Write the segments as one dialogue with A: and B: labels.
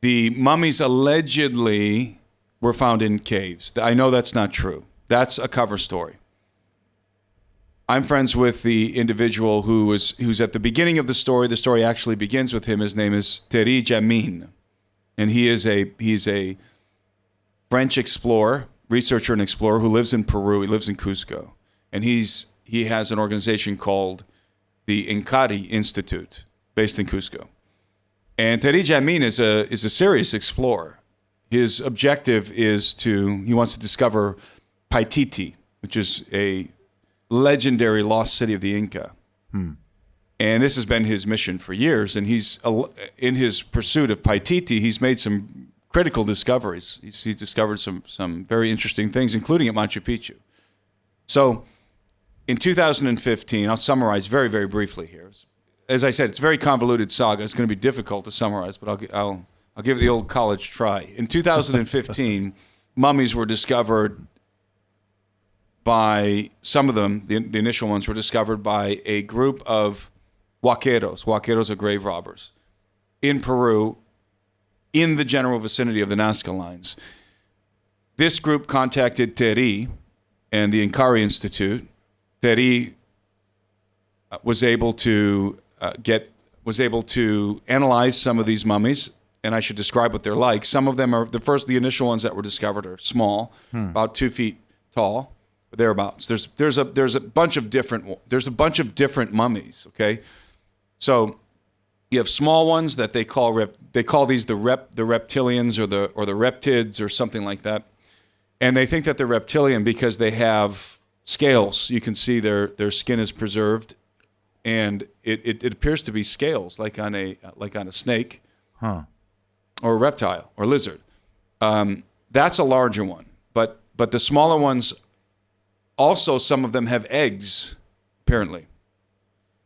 A: The mummies allegedly were found in caves. I know that's not true. That's a cover story. I'm friends with the individual who's at the beginning of the story. The story actually begins with him. His name is Thierry Jamin, and he's a French explorer, researcher and explorer who lives in Peru. He lives in Cusco, and he has an organization called the Incas Institute, based in Cusco. And Thierry Jamin is a serious explorer. His objective is he wants to discover Paititi, which is a legendary lost city of the Inca. And this has been his mission for years. And he's in his pursuit of Paititi, he's made some critical discoveries. He's discovered some very interesting things, including at Machu Picchu. So in 2015, I'll summarize very, very briefly here. As I said, it's a very convoluted saga. It's going to be difficult to summarize, but I'll give it the old college try. In 2015, mummies were discovered by some of them. The initial ones were discovered by a group of huaqueros. Huaqueros are grave robbers in Peru, in the general vicinity of the Nazca lines. This group contacted Thierry and the Incas Institute. Thierry was able to analyze some of these mummies, and I should describe what they're like. Some of them are the initial ones that were discovered are small, about 2 feet tall, thereabouts. There's a bunch of different mummies. Okay, so you have small ones that they call these the reptilians or the reptids or something like that, and they think that they're reptilian because they have scales. You can see their skin is preserved, and it appears to be scales like on a snake, or a reptile or lizard. That's a larger one, but the smaller ones. Also, some of them have eggs, apparently,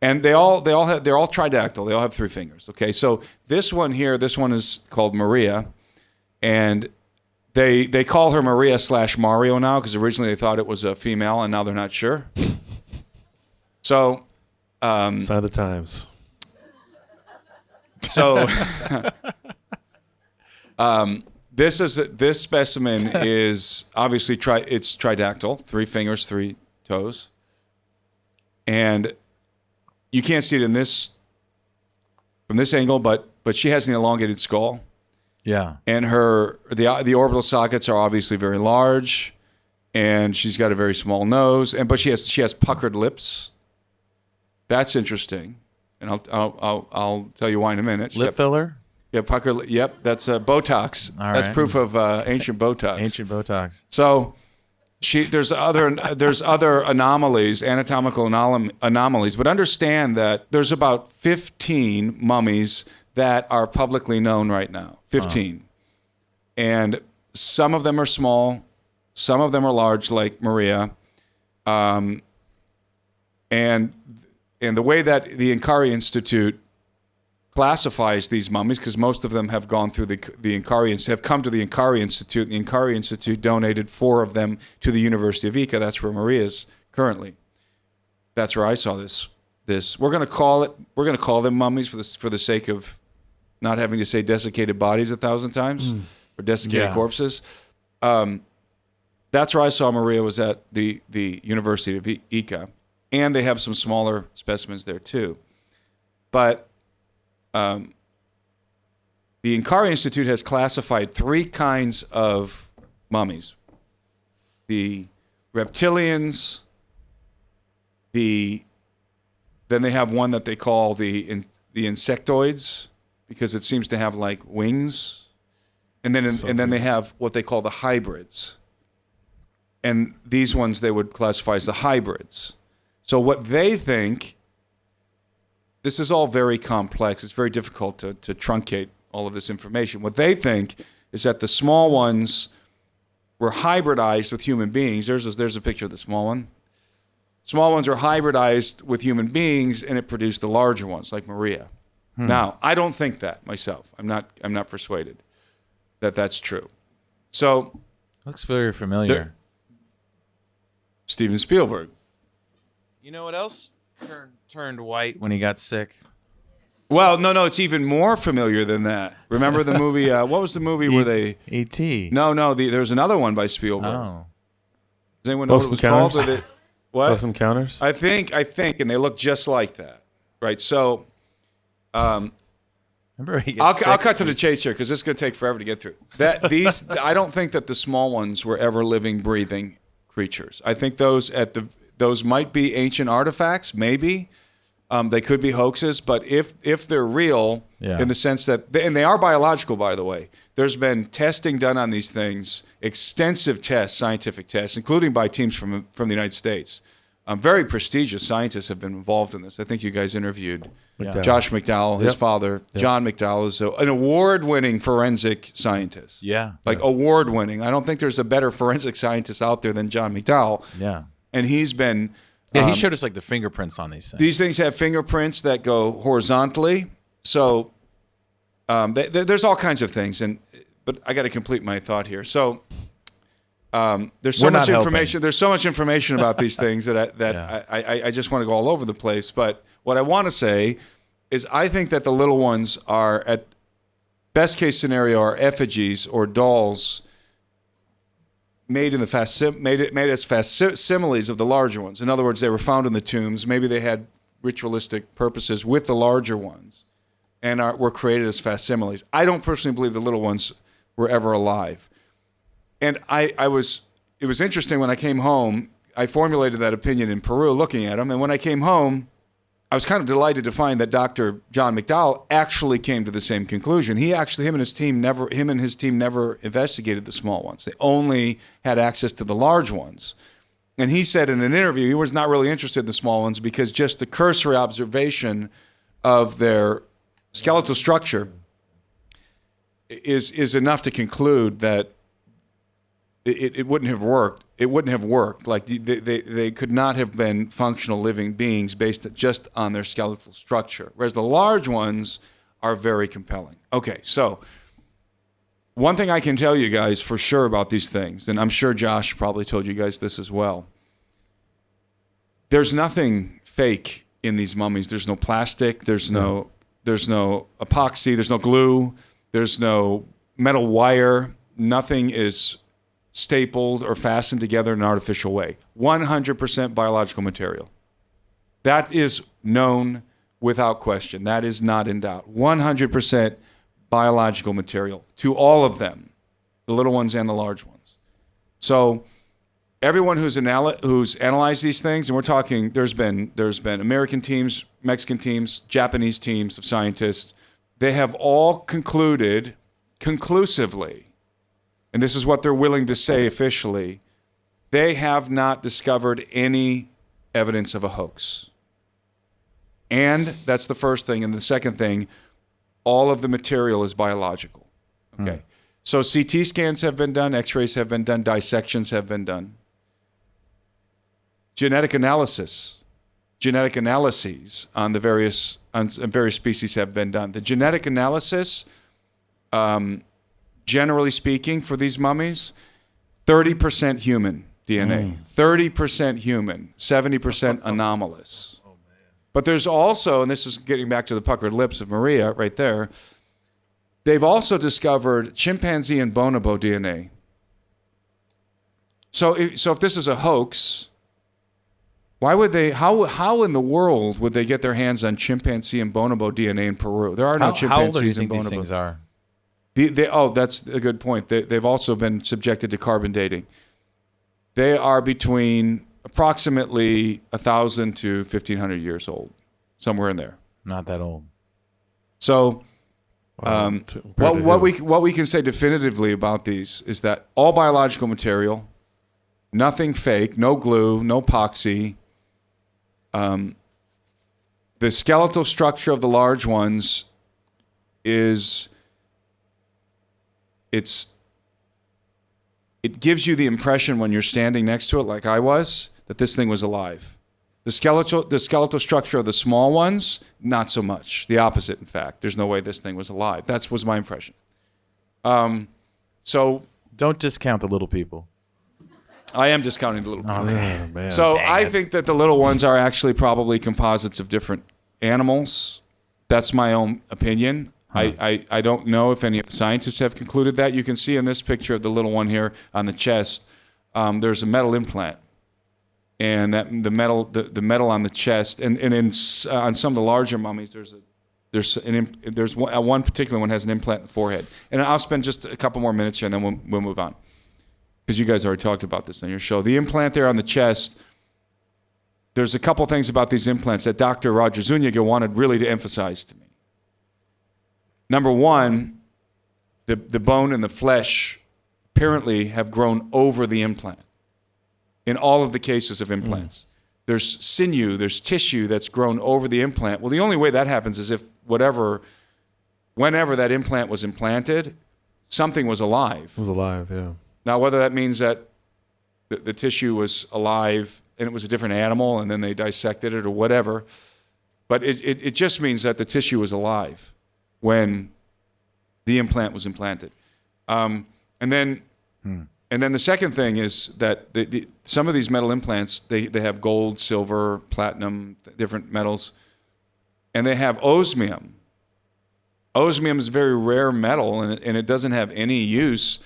A: and they're all tridactyl. They all have 3 fingers. Okay, so this one is called Maria, and they call her Maria/Mario now because originally they thought it was a female, and now they're not sure. So,
B: sign of the times.
A: So, This specimen is obviously it's tridactyl, 3 fingers, 3 toes, and you can't see it from this angle, but she has an elongated skull.
B: Yeah,
A: and the orbital sockets are obviously very large, and she's got a very small nose, but she has puckered lips. That's interesting, and I'll tell you why in a minute.
B: Lip filler.
A: Yeah, pucker. Yep, that's Botox.
B: All
A: that's
B: right.
A: proof of ancient Botox.
B: Ancient Botox.
A: So, there's other anomalies, anatomical anomalies, but understand that there's about 15 mummies that are publicly known right now. 15, and some of them are small, some of them are large, like Maria, and the way that the Incas Institute classifies these mummies, because most of them have gone through the Incas, have come to the Incas Institute. The Incas Institute donated 4 of them to the University of Ica. That's where Maria is currently. That's where I saw this. We're going to call them mummies for the sake of not having to say desiccated bodies 1,000 times or desiccated corpses. That's where I saw Maria, was at the University of Ica, and they have some smaller specimens there too. But the Incas Institute has classified 3 kinds of mummies: the reptilians, then they have one that they call the insectoids, because it seems to have like wings, and then they have what they call the hybrids, and these ones they would classify as the hybrids. So what they think. This is all very complex. It's very difficult to truncate all of this information. What they think is that the small ones were hybridized with human beings. There's a picture of the small one. Small ones are hybridized with human beings, and it produced the larger ones, like Maria. Now, I don't think that myself. I'm not persuaded that that's true. So,
B: looks very familiar.
A: Steven Spielberg.
B: You know what else turned white when he got sick?
A: Well, no, it's even more familiar than that. Remember the movie? What was the movie where they?
B: E.T.
A: No. There's another one by Spielberg.
B: Oh.
A: Does anyone know what it was called? What?
C: Close Encounters?
A: I think, and they look just like that, right? So,
B: Remember he
A: I'll
B: gets
A: cut to the chase here because this is going to take forever to get through. I don't think that the small ones were ever living, breathing creatures. I think those might be ancient artifacts, maybe. They could be hoaxes, but if they're real, in the sense that, and they are biological, by the way, there's been testing done on these things, extensive tests, scientific tests, including by teams from the United States. Very prestigious scientists have been involved in this. I think you guys interviewed Josh McDowell, his father. John McDowell is an award-winning forensic scientist.
B: Yeah.
A: Award-winning. I don't think there's a better forensic scientist out there than John McDowell.
B: Yeah.
A: And he's been...
B: Yeah, he showed us the fingerprints on these things.
A: These things have fingerprints that go horizontally. So there's all kinds of things, but I got to complete my thought here. So there's so much information. There's so much information about these things that I just want to go all over the place. But what I want to say is I think that the little ones are, at best case scenario, are effigies or dolls made as facsimiles of the larger ones. In other words, they were found in the tombs. Maybe they had ritualistic purposes with the larger ones and were created as facsimiles. I don't personally believe the little ones were ever alive. And it was interesting when I came home. I formulated that opinion in Peru looking at them. And when I came home, I was kind of delighted to find that Dr. John McDowell actually came to the same conclusion. Him and his team never investigated the small ones. They only had access to the large ones. And he said in an interview he was not really interested in the small ones because just the cursory observation of their skeletal structure is enough to conclude that it wouldn't have worked. It wouldn't have worked. Like they could not have been functional living beings based just on their skeletal structure. Whereas the large ones are very compelling. Okay, so one thing I can tell you guys for sure about these things, and I'm sure Josh probably told you guys this as well, there's nothing fake in these mummies. There's no plastic. There's no epoxy. There's no glue. There's no metal wire. Nothing is stapled or fastened together in an artificial way. 100% biological material. That is known without question. That is not in doubt. 100% biological material to all of them, the little ones and the large ones. So everyone who's analyzed these things, and we're talking, there's been American teams, Mexican teams, Japanese teams of scientists, they have all concluded conclusively, and this is what they're willing to say officially, they have not discovered any evidence of a hoax. And that's the first thing. And the second thing, all of the material is biological. Okay. So CT scans have been done, X-rays have been done, dissections have been done. Genetic analyses on various species have been done. The genetic analysis, generally speaking, for these mummies, 30% human DNA, 30% human, 70% anomalous. Oh, man. But there's also, and this is getting back to the puckered lips of Maria right there, they've also discovered chimpanzee and bonobo DNA. So if this is a hoax, why would they? How in the world would they get their hands on chimpanzee and bonobo DNA in Peru? There are no chimpanzees
B: how old do you think
A: and bonobos.
B: These things are?
A: That's a good point. They've also been subjected to carbon dating. They are between approximately 1,000 to 1,500 years old, somewhere in there.
B: Not that old.
A: So, what we can say definitively about these is that all biological material, nothing fake, no glue, no epoxy. The skeletal structure of the large ones it gives you the impression when you're standing next to it, like I was, that this thing was alive. The skeletal structure of the small ones, not so much. The opposite, in fact. There's no way this thing was alive. That was my impression. So
B: don't discount the little people.
A: I am discounting the little people.
C: Okay. Oh, man.
A: So I think that the little ones are actually probably composites of different animals, That's my own opinion. I don't know if any scientists have concluded that. You can see in this picture of the little one here on the chest, there's a metal implant, and that the metal on the chest, and on some of the larger mummies, there's one particular one has an implant in the forehead. And I'll spend just a couple more minutes here, and then we'll move on, because you guys already talked about this on your show. The implant there on the chest. There's a couple things about these implants that Dr. Roger Zuniga wanted really to emphasize to me. Number one, the bone and the flesh apparently have grown over the implant in all of the cases of implants. There's sinew, there's tissue that's grown over the implant. Well, the only way that happens is if whenever that implant was implanted, something was alive.
C: It was alive, yeah.
A: Now, whether that means that the tissue was alive and it was a different animal, and then they dissected it or whatever. But it just means that the tissue was alive when the implant was implanted. And then the second thing is that some of these metal implants, they have gold, silver, platinum, different metals, and they have osmium. Osmium is a very rare metal, and it doesn't have any use.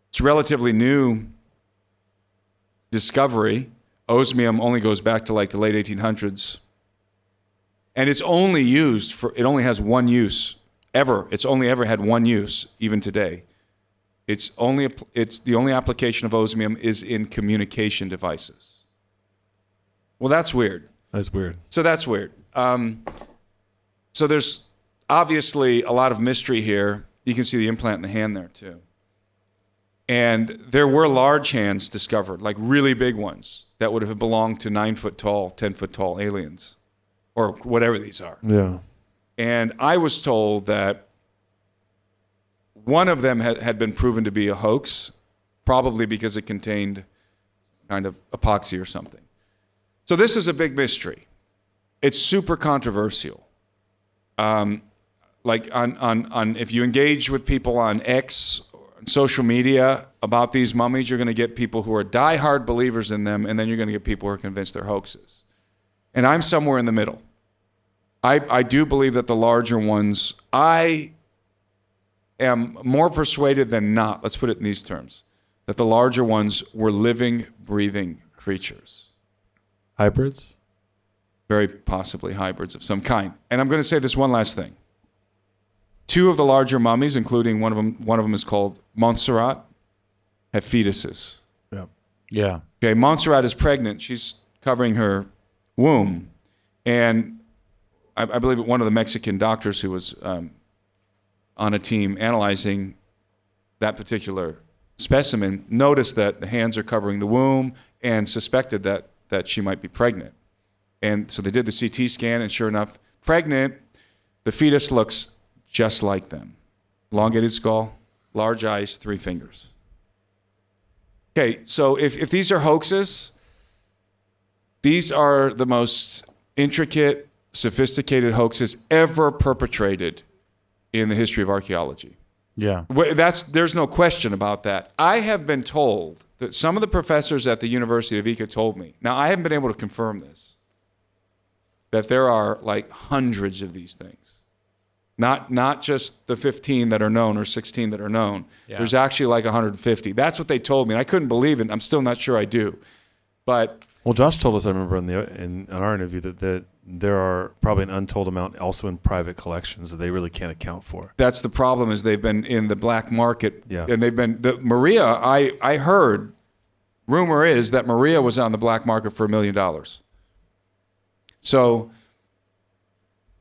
A: It's relatively new discovery. Osmium only goes back to like the late 1800s. And it's only used it only has one use ever. It's only ever had one use, even today. The only application of osmium is in communication devices. Well, that's weird.
C: That's weird.
A: So that's weird. So there's obviously a lot of mystery here. You can see the implant in the hand there too. And there were large hands discovered, like really big ones, that would have belonged to 9-foot tall, 10-foot tall aliens, or whatever these are.
C: Yeah.
A: And I was told that one of them had been proven to be a hoax, probably because it contained kind of epoxy or something. So this is a big mystery. It's super controversial. Like on if you engage with people on X, social media about these mummies, you're going to get people who are diehard believers in them, and then you're going to get people who are convinced they're hoaxes. And I'm somewhere in the middle. I do believe that the larger ones, I am more persuaded than not, let's put it in these terms, that the larger ones were living, breathing creatures.
C: Hybrids?
A: Very possibly hybrids of some kind. And I'm going to say this one last thing. Two of the larger mummies, including one of them is called Montserrat, have fetuses.
C: Yeah.
B: Yeah.
A: Okay, Montserrat is pregnant. She's covering her womb. And I believe one of the Mexican doctors who was on a team analyzing that particular specimen noticed that the hands are covering the womb and suspected that she might be pregnant. And so they did the CT scan, and sure enough, pregnant. The fetus looks just like them. Elongated skull, large eyes, 3 fingers. Okay, so if these are hoaxes, these are the most intricate, sophisticated hoaxes ever perpetrated in the history of archaeology.
B: Yeah.
A: There's no question about that. I have been told that some of the professors at the University of Ica told me, now I haven't been able to confirm this, that there are like hundreds of these things. Not just the 15 that are known or 16 that are known. Yeah. There's actually like 150. That's what they told me. And I couldn't believe it. I'm still not sure I do. But
C: well, Josh told us, I remember in our interview, that there are probably an untold amount also in private collections that they really can't account for.
A: That's the problem, is they've been in the black market.
C: Yeah.
A: And they've been Maria. I heard, rumor is that Maria was on the black market for $1 million. So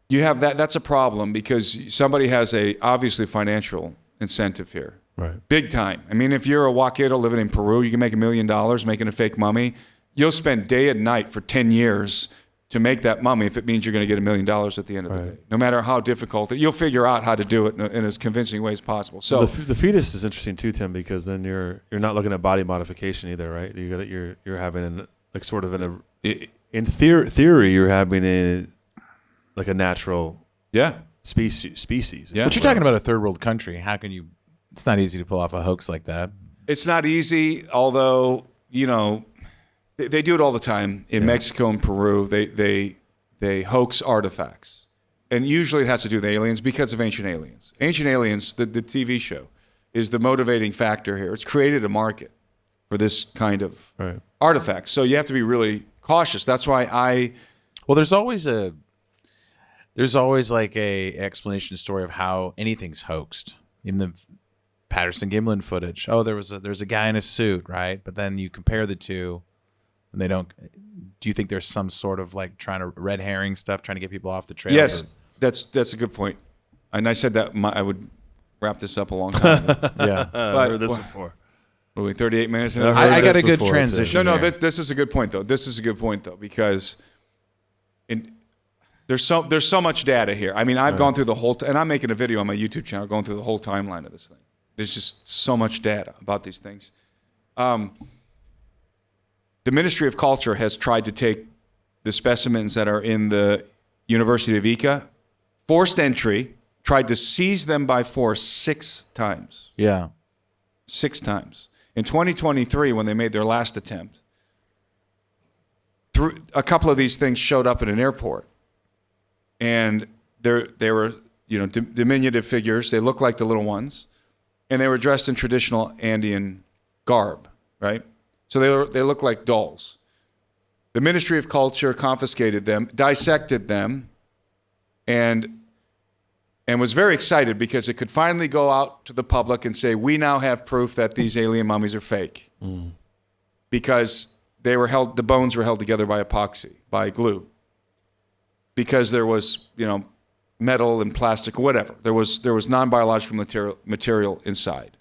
A: you have that's a problem, because somebody has obviously financial incentive here.
C: Right.
A: Big time. I mean, if you're a Waquero living in Peru, you can make $1 million making a fake mummy. You'll spend day and night for 10 years to make that mummy if it means you're going to get $1 million at the end of the day. No matter how difficult you'll figure out how to do it in as convincing way as possible. So
C: the fetus is interesting too, Tim, because then you're not looking at body modification either, right? You're having in theory you're having like a natural species.
B: Yeah. But you're talking about a third world country. How can you? It's not easy to pull off a hoax like that.
A: It's not easy, although they do it all the time in Mexico and Peru. They hoax artifacts, and usually it has to do with aliens because of Ancient Aliens. Ancient Aliens, the TV show, is the motivating factor here. It's created a market for this kind of artifacts. So you have to be really cautious. That's why
B: Well, there's always like a explanation story of how anything's hoaxed. In the Patterson Gimlin footage, there's a guy in a suit, right? But then you compare the two, and they don't. Do you think there's some sort of like trying to red herring stuff, trying to get people off the trail?
A: Yes, that's a good point. And I said that I would wrap this up a long time ago.
B: Yeah.
C: I've heard this before.
A: What are we, 38 minutes?
B: I got a good transition.
A: No,
B: here.
A: this is a good point, though. This is a good point, though, because there's so much data here. I mean, I've gone through the whole, and I'm making a video on my YouTube channel going through the whole timeline of this thing. There's just so much data about these things. The Ministry of Culture has tried to take the specimens that are in the University of Ica, forced entry, tried to seize them by force 6 times.
B: Yeah.
A: 6 times. In 2023, when they made their last attempt, a couple of these things showed up at an airport. And they were, diminutive figures. They looked like the little ones. And they were dressed in traditional Andean garb, right? So they looked like dolls. The Ministry of Culture confiscated them, dissected them, and was very excited because it could finally go out to the public and say, we now have proof that these alien mummies are fake. Because the bones were held together by epoxy, by glue. Because there was, metal and plastic or whatever. There was non-biological material inside.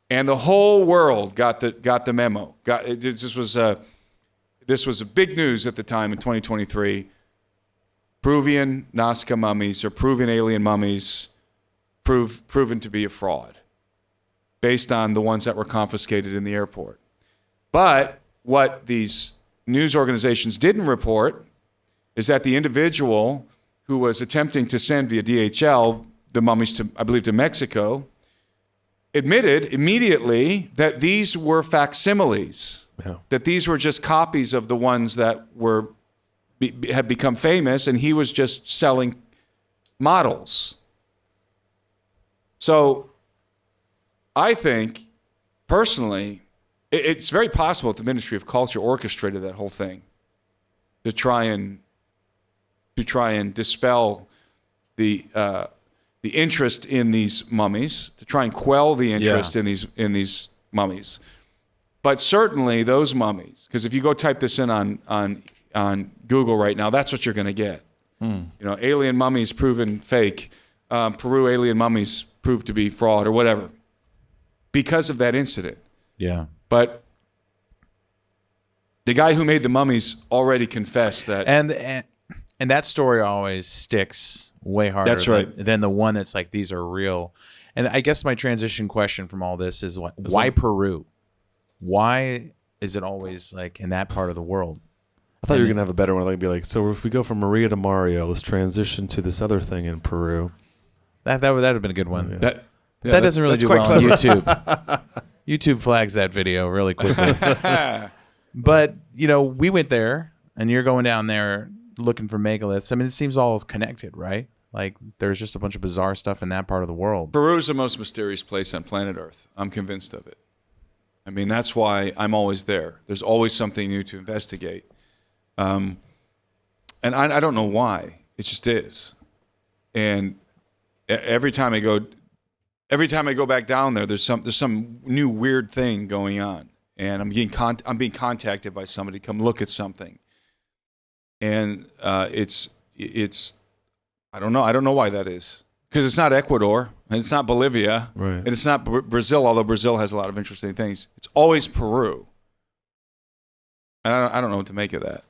A: And the whole world got the memo. This was a big news at the time in 2023. Peruvian Nazca mummies or Peruvian alien mummies proven to be a fraud based on the ones that were confiscated in the airport. But what these news organizations didn't report is that the individual who was attempting to send via DHL the mummies to Mexico admitted immediately that these were facsimiles, that these were just copies of the ones that had become famous, and he was just selling models. So I think, personally, it's very possible that the Ministry of Culture orchestrated that whole thing to try and dispel the interest in these mummies, to try and quell the interest in these mummies. But certainly those mummies, because if you go type this in on Google right now, that's what you're going to get. Alien mummies proven fake, Peru alien mummies proved to be fraud or whatever, because of that incident.
B: Yeah.
A: But the guy who made the mummies already confessed that.
B: And that story always sticks way harder.
A: That's right.
B: Than the one that's like, these are real. And I guess my transition question from all this is, why Peru? Why is it always like in that part of the world?
C: I thought you were going to have a better one. Like, be like, so if we go from Maria to Mario, let's transition to this other thing in Peru.
B: That would have been a good one.
C: Yeah.
B: That doesn't really do well on YouTube. YouTube flags that video really quickly. But, we went there, and you're going down there looking for megaliths. I mean, it seems all connected, right? Like, there's just a bunch of bizarre stuff in that part of the world.
A: Peru is the most mysterious place on planet Earth. I'm convinced of it. I mean, that's why I'm always there. There's always something new to investigate. And I don't know why. It just is. And every time I go back down there, there's some new weird thing going on. And I'm being contacted by somebody to come look at something. And it's I don't know why that is, because it's not Ecuador and it's not Bolivia,
C: right,
A: and it's not Brazil, although Brazil has a lot of interesting things. It's always Peru, and I don't know what to make of that.